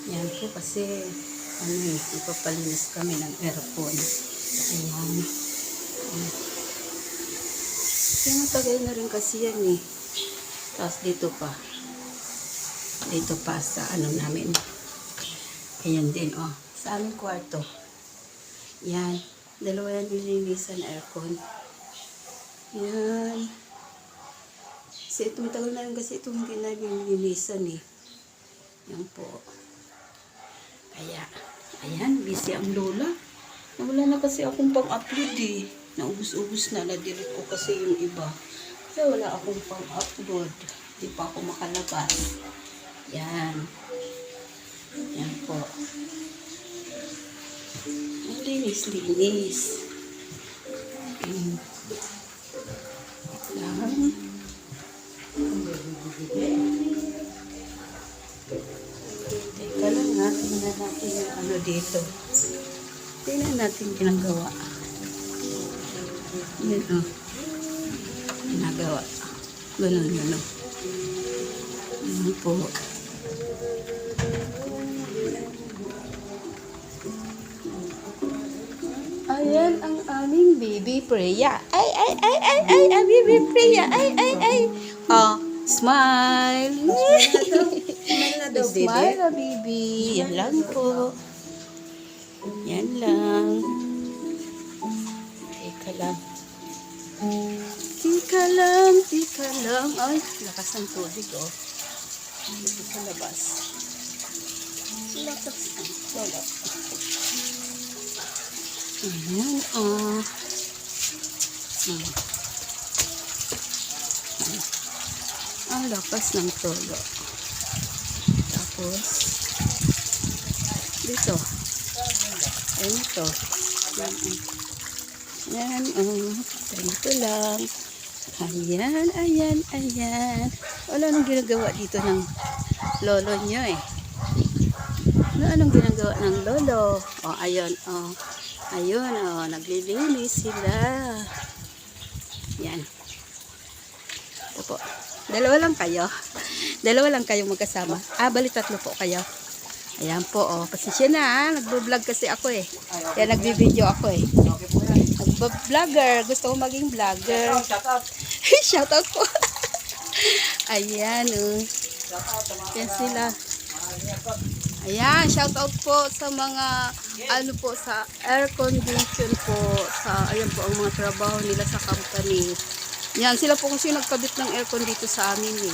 Yan po kasi ipapalinis kami ng aircon. Ayan. Kaya matagal na rin kasi yan eh. Tapos dito pa. Dito pa sa namin. Ayan din sa aming kwarto. Yan. Dalawa yan nilinisan aircon. Yan. Kasi ito matagal na rin kasi ito hindi na nilinisan eh. Yan po. Kaya, ayan, busy ang lola. Wala na kasi akong pang-upload eh. Naubos-ubos na, na-delete ko kasi yung iba. Kaya wala akong pang-upload. Hindi pa ako makalabas. Yan. Yan po. Ang linis-linis. Yan. Teka lang ha, tingnan natin yung dito. Tingnan natin ginagawa. Yan ginagawa. Ganun. Yan po. Ayan ang aming baby Freya. Ay, baby Freya. Ay. Smile. Smile na daw, baby. Smile na, baby. Yan lang po. Yan lang. Teka lang. Tika lang. Ay, lakas ng tubig, oh. Dito sa labas. Lakas ng tubig. Ayan, ang lakas ng tolo. Tapos, dito. Ganito. Yan, ganito lang. Ayan. Wala nang ginagawa dito ng lolo nyo eh. Anong ginagawa ng lolo? Ayun, naglilinis sila. Yan. Opo. Dalawa lang kayo magkasama. Bali tatlo po kayo. Ayan po, pasensya na, nagbo-vlog kasi ako eh. Kaya nagbibideo ako eh. Nagbo-vlogger, gusto ko maging vlogger. Shoutout po. Ayan, yan sila. Ayan, shoutout po sa mga sa air condition po, ayan po ang mga trabaho nila sa company. Yan, sila po kasi nagkabit ng aircon dito sa amin eh.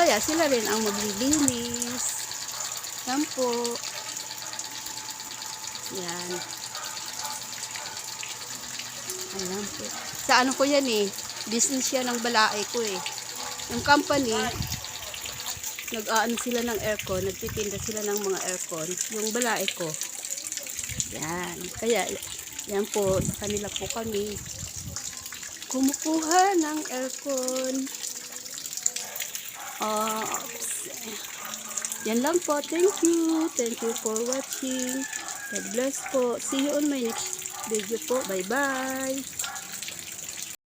Kaya sila rin ang maglilinis. Yan po. Yan. Ayan po. Sa ko yan eh. Business yan ng balae ko eh. Yung company, nag-aano sila ng aircon, nagtitinda sila ng mga aircon. Yung balae ko. Yan. Kaya, yan po, sa kanila po kami kumukuha ng aircon. Yan lang po. Thank you. Thank you for watching. God bless po. See you on my next video po. Bye-bye.